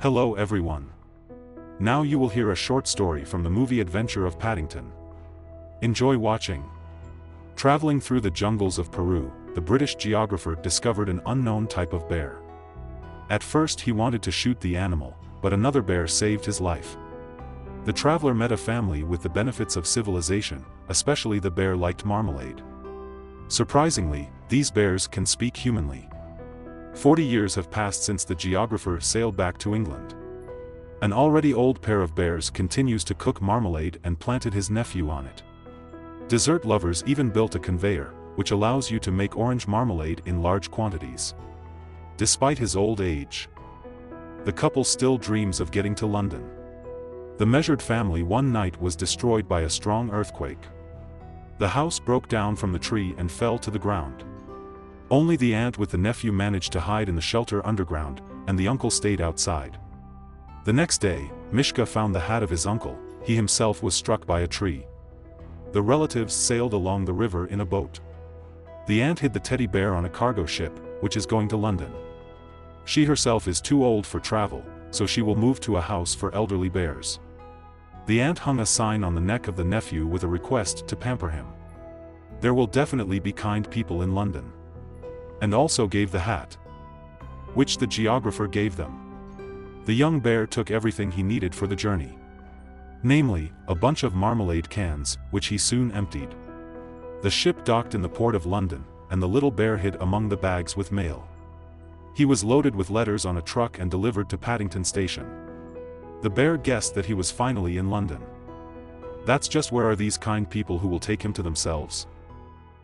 Hello everyone. Now you will hear a short story from the movie Adventures of Paddington. Enjoy watching. Traveling through the jungles of Peru, the British geographer discovered an unknown type of bear. At first he wanted to shoot the animal, but another bear saved his life. The traveler met a family with the benefits of civilization, especially the bear liked marmalade. Surprisingly, these bears can speak humanly. 40 years have passed since the geographer sailed back to England. An already old pair of bears continues to cook marmalade and planted his nephew on it. Dessert lovers even built a conveyor, which allows you to make orange marmalade in large quantities. Despite his old age, the couple still dreams of getting to London. The measured family one night was destroyed by a strong earthquake. The house broke down from the tree and fell to the ground. Only the aunt with the nephew managed to hide in the shelter underground, and the uncle stayed outside. The next day, Mishka found the hat of his uncle. He himself was struck by a tree. The relatives sailed along the river in a boat. The aunt hid the teddy bear on a cargo ship, which is going to London. She herself is too old for travel, so she will move to a house for elderly bears. The aunt hung a sign on the neck of the nephew with a request to pamper him. There will definitely be kind people in London. And also gave the hat, which the geographer gave them. The young bear took everything he needed for the journey. Namely, a bunch of marmalade cans, which he soon emptied. The ship docked in the port of London, and the little bear hid among the bags with mail. He was loaded with letters on a truck and delivered to Paddington Station. The bear guessed that he was finally in London. That's just where are these kind people who will take him to themselves.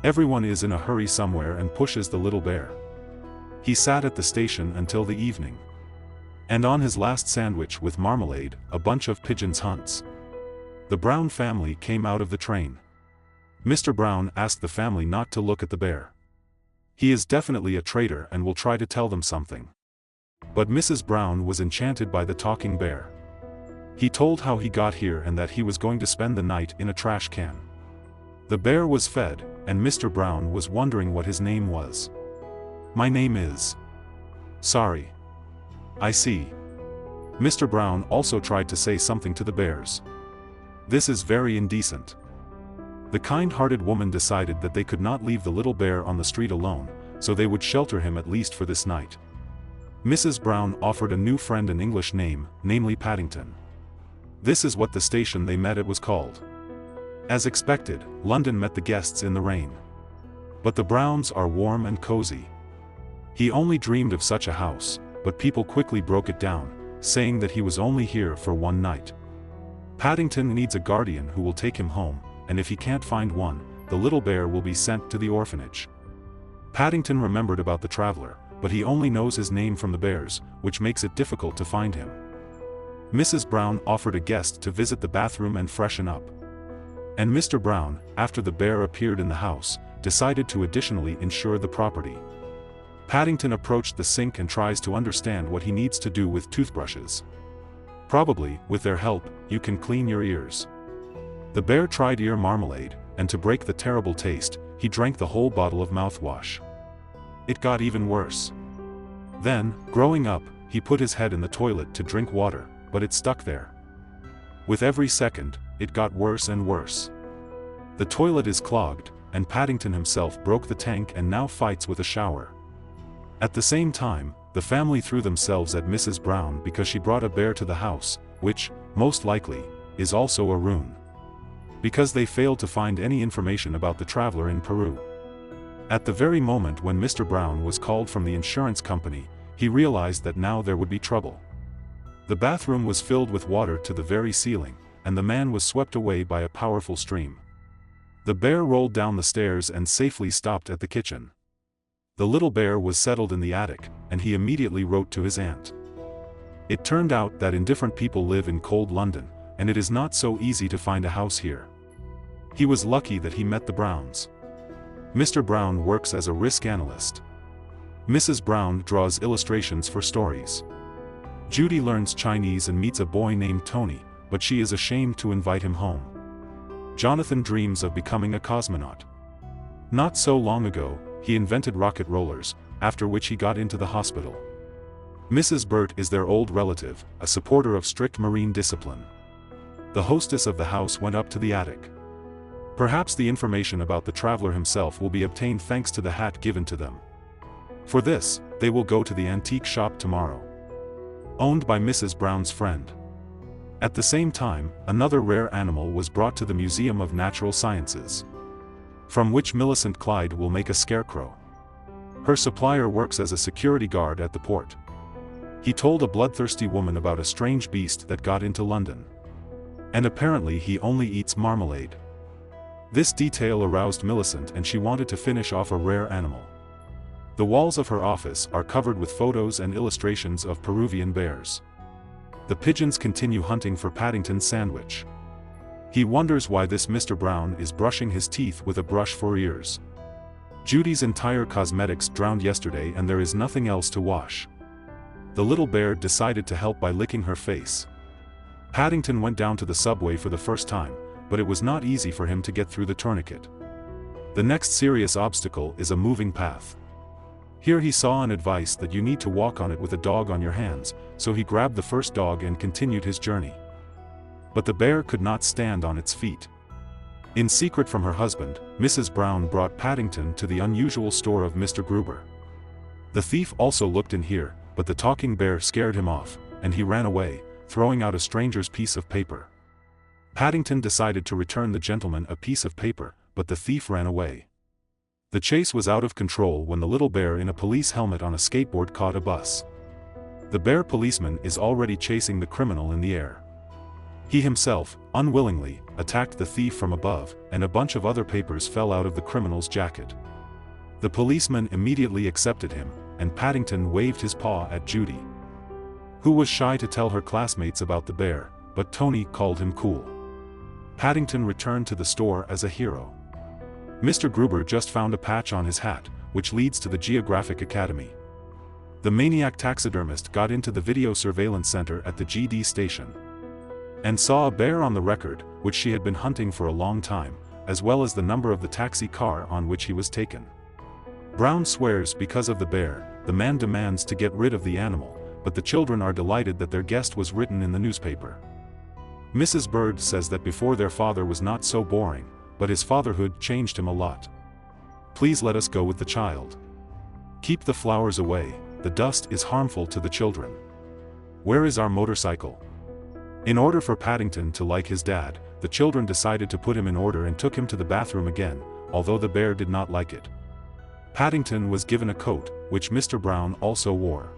Everyone is in a hurry somewhere and pushes the little bear. He sat at the station until the evening. And on his last sandwich with marmalade, a bunch of pigeons hunts. The Brown family came out of the train. Mr. Brown asked the family not to look at the bear. He is definitely a traitor and will try to tell them something. But Mrs. Brown was enchanted by the talking bear. He told how he got here and that he was going to spend the night in a trash can. The bear was fed, and Mr. Brown was wondering what his name was. My name is. Sorry. I see. Mr. Brown also tried to say something to the bears. This is very indecent. The kind-hearted woman decided that they could not leave the little bear on the street alone, so they would shelter him at least for this night. Mrs. Brown offered a new friend an English name, namely Paddington. This is what the station they met at was called. As expected, London met the guests in the rain. But the Browns are warm and cozy. He only dreamed of such a house, but people quickly broke it down, saying that he was only here for one night. Paddington needs a guardian who will take him home, and if he can't find one, the little bear will be sent to the orphanage. Paddington remembered about the traveler, but he only knows his name from the bears, which makes it difficult to find him. Mrs. Brown offered a guest to visit the bathroom and freshen up. And Mr. Brown, after the bear appeared in the house, decided to additionally insure the property. Paddington approached the sink and tries to understand what he needs to do with toothbrushes. Probably, with their help, you can clean your ears. The bear tried ear marmalade, and to break the terrible taste, he drank the whole bottle of mouthwash. It got even worse. Then, growing up, he put his head in the toilet to drink water, but it stuck there. With every second, it got worse and worse. The toilet is clogged, and Paddington himself broke the tank and now fights with a shower. At the same time, the family threw themselves at Mrs. Brown because she brought a bear to the house, which, most likely, is also a rune. Because they failed to find any information about the traveler in Peru. At the very moment when Mr. Brown was called from the insurance company, he realized that now there would be trouble. The bathroom was filled with water to the very ceiling, and the man was swept away by a powerful stream. The bear rolled down the stairs and safely stopped at the kitchen. The little bear was settled in the attic, and he immediately wrote to his aunt. It turned out that indifferent people live in cold London, and it is not so easy to find a house here. He was lucky that he met the Browns. Mr. Brown works as a risk analyst. Mrs. Brown draws illustrations for stories. Judy learns Chinese and meets a boy named Tony, but she is ashamed to invite him home. Jonathan dreams of becoming a cosmonaut. Not so long ago, he invented rocket rollers, after which he got into the hospital. Mrs. Burt is their old relative, a supporter of strict marine discipline. The hostess of the house went up to the attic. Perhaps the information about the traveler himself will be obtained thanks to the hat given to them. For this, they will go to the antique shop tomorrow, owned by Mrs. Brown's friend. At the same time, another rare animal was brought to the Museum of Natural Sciences, from which Millicent Clyde will make a scarecrow. Her supplier works as a security guard at the port. He told a bloodthirsty woman about a strange beast that got into London, and apparently he only eats marmalade. This detail aroused Millicent and she wanted to finish off a rare animal. The walls of her office are covered with photos and illustrations of Peruvian bears. The pigeons continue hunting for Paddington's sandwich. He wonders why this Mr. Brown is brushing his teeth with a brush for ears. Judy's entire cosmetics drowned yesterday and there is nothing else to wash. The little bear decided to help by licking her face. Paddington went down to the subway for the first time, but it was not easy for him to get through the tourniquet. The next serious obstacle is a moving path. Here he saw an advice that you need to walk on it with a dog on your hands, so he grabbed the first dog and continued his journey. But the bear could not stand on its feet. In secret from her husband, Mrs. Brown brought Paddington to the unusual store of Mr. Gruber. The thief also looked in here, but the talking bear scared him off, and he ran away, throwing out a stranger's piece of paper. Paddington decided to return the gentleman a piece of paper, but the thief ran away. The chase was out of control when the little bear in a police helmet on a skateboard caught a bus. The bear policeman is already chasing the criminal in the air. He himself, unwillingly, attacked the thief from above, and a bunch of other papers fell out of the criminal's jacket. The policeman immediately accepted him, and Paddington waved his paw at Judy, who was shy to tell her classmates about the bear, but Tony called him cool. Paddington returned to the store as a hero. Mr. Gruber just found a patch on his hat, which leads to the Geographic Academy. The maniac taxidermist got into the video surveillance center at the GD station and saw a bear on the record, which she had been hunting for a long time, as well as the number of the taxi car on which he was taken. Brown swears because of the bear, the man demands to get rid of the animal, but the children are delighted that their guest was written in the newspaper. Mrs. Bird says that before their father was not so boring, but his fatherhood changed him a lot. Please let us go with the child. Keep the flowers away, the dust is harmful to the children. Where is our motorcycle? In order for Paddington to like his dad, the children decided to put him in order and took him to the bathroom again, although the bear did not like it. Paddington was given a coat, which Mr. Brown also wore.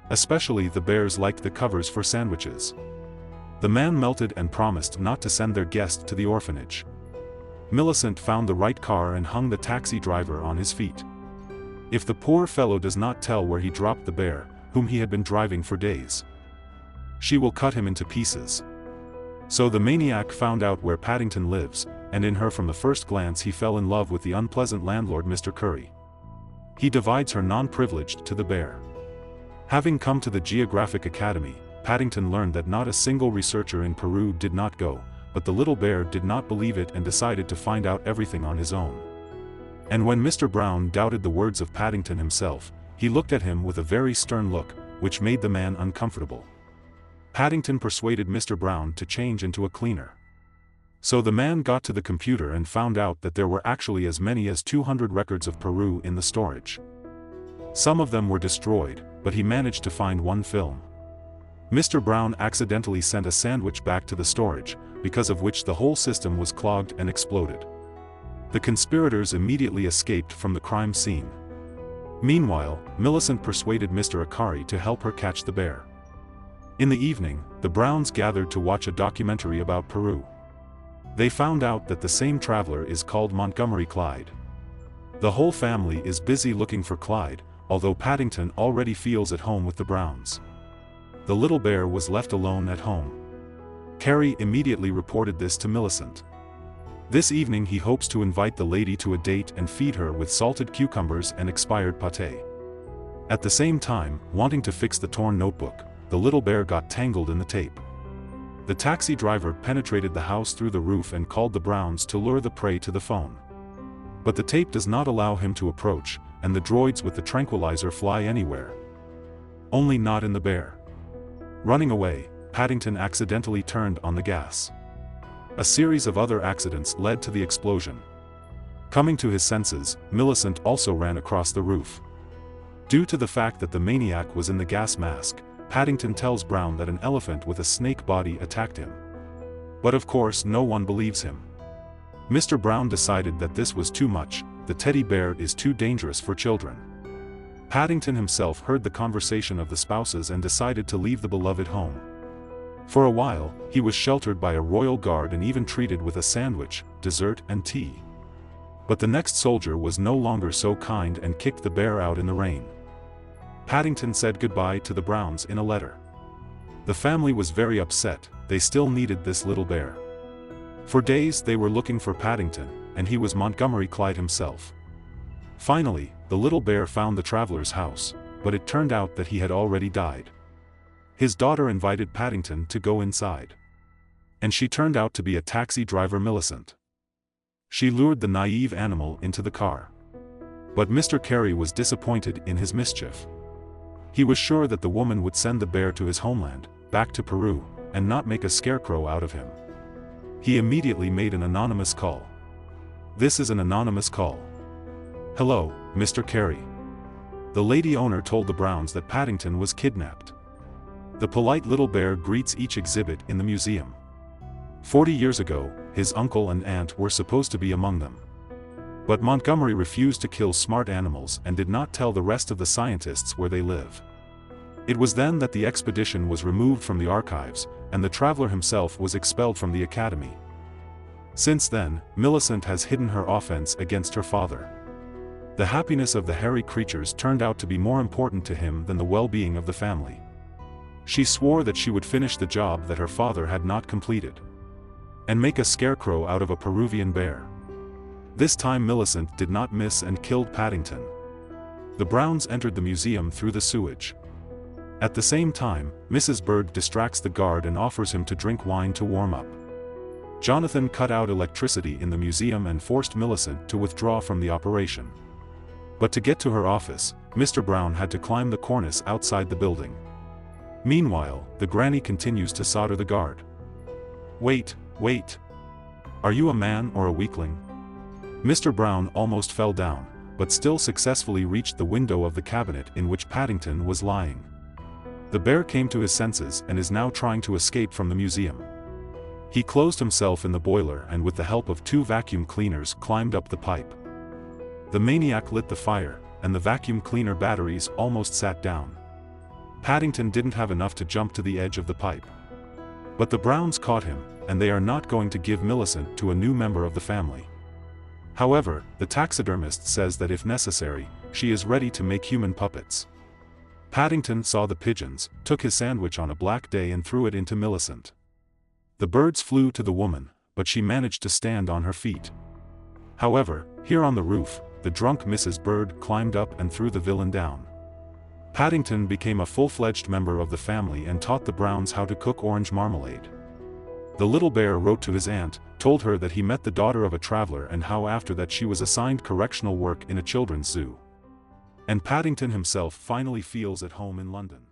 Especially the bears liked the covers for sandwiches. The man melted and promised not to send their guest to the orphanage. Millicent found the right car and hung the taxi driver on his feet. If the poor fellow does not tell where he dropped the bear, whom he had been driving for days, she will cut him into pieces. So the maniac found out where Paddington lives, and in her from the first glance he fell in love with the unpleasant landlord Mr. Curry. He divides her non-privileged to the bear. Having come to the Geographic Academy, Paddington learned that not a single researcher in Peru did not go, but the little bear did not believe it and decided to find out everything on his own. And when Mr. Brown doubted the words of Paddington himself, he looked at him with a very stern look, which made the man uncomfortable. Paddington persuaded Mr. Brown to change into a cleaner. So the man got to the computer and found out that there were actually as many as 200 records of Peru in the storage. Some of them were destroyed, but he managed to find one film. Mr. Brown accidentally sent a sandwich back to the storage, because of which the whole system was clogged and exploded. The conspirators immediately escaped from the crime scene. Meanwhile, Millicent persuaded Mr. Akari to help her catch the bear. In the evening, the Browns gathered to watch a documentary about Peru. They found out that the same traveler is called Montgomery Clyde. The whole family is busy looking for Clyde, although Paddington already feels at home with the Browns. The little bear was left alone at home. Carrie immediately reported this to Millicent. This evening he hopes to invite the lady to a date and feed her with salted cucumbers and expired pâté. At the same time, wanting to fix the torn notebook, the little bear got tangled in the tape. The taxi driver penetrated the house through the roof and called the Browns to lure the prey to the phone. But the tape does not allow him to approach, and the droids with the tranquilizer fly anywhere. Only not in the bear. Running away, Paddington accidentally turned on the gas. A series of other accidents led to the explosion. Coming to his senses, Millicent also ran across the roof. Due to the fact that the maniac was in the gas mask, Paddington tells Brown that an elephant with a snake body attacked him. But of course no one believes him. Mr. Brown decided that this was too much, the teddy bear is too dangerous for children. Paddington himself heard the conversation of the spouses and decided to leave the beloved home. For a while, he was sheltered by a royal guard and even treated with a sandwich, dessert and tea. But the next soldier was no longer so kind and kicked the bear out in the rain. Paddington said goodbye to the Browns in a letter. The family was very upset, they still needed this little bear. For days they were looking for Paddington, and he was Montgomery Clyde himself. Finally, the little bear found the traveler's house, but it turned out that he had already died. His daughter invited Paddington to go inside. And she turned out to be a taxi driver, Millicent. She lured the naive animal into the car. But Mr. Carey was disappointed in his mischief. He was sure that the woman would send the bear to his homeland, back to Peru, and not make a scarecrow out of him. He immediately made an anonymous call. This is an anonymous call. Hello, Mr. Carey. The lady owner told the Browns that Paddington was kidnapped. The polite little bear greets each exhibit in the museum. 40 years ago, his uncle and aunt were supposed to be among them. But Montgomery refused to kill smart animals and did not tell the rest of the scientists where they live. It was then that the expedition was removed from the archives, and the traveler himself was expelled from the academy. Since then, Millicent has hidden her offense against her father. The happiness of the hairy creatures turned out to be more important to him than the well-being of the family. She swore that she would finish the job that her father had not completed, and make a scarecrow out of a Peruvian bear. This time Millicent did not miss and killed Paddington. The Browns entered the museum through the sewage. At the same time, Mrs. Bird distracts the guard and offers him to drink wine to warm up. Jonathan cut out electricity in the museum and forced Millicent to withdraw from the operation. But to get to her office, Mr. Brown had to climb the cornice outside the building. Meanwhile, the granny continues to solder the guard. Wait. Are you a man or a weakling? Mr. Brown almost fell down, but still successfully reached the window of the cabinet in which Paddington was lying. The bear came to his senses and is now trying to escape from the museum. He closed himself in the boiler and with the help of 2 vacuum cleaners climbed up the pipe. The maniac lit the fire, and the vacuum cleaner batteries almost sat down. Paddington didn't have enough to jump to the edge of the pipe. But the Browns caught him, and they are not going to give Millicent to a new member of the family. However, the taxidermist says that if necessary, she is ready to make human puppets. Paddington saw the pigeons, took his sandwich on a black day and threw it into Millicent. The birds flew to the woman, but she managed to stand on her feet. However, here on the roof, the drunk Mrs. Bird climbed up and threw the villain down. Paddington became a full-fledged member of the family and taught the Browns how to cook orange marmalade. The little bear wrote to his aunt, told her that he met the daughter of a traveler and how after that she was assigned correctional work in a children's zoo. And Paddington himself finally feels at home in London.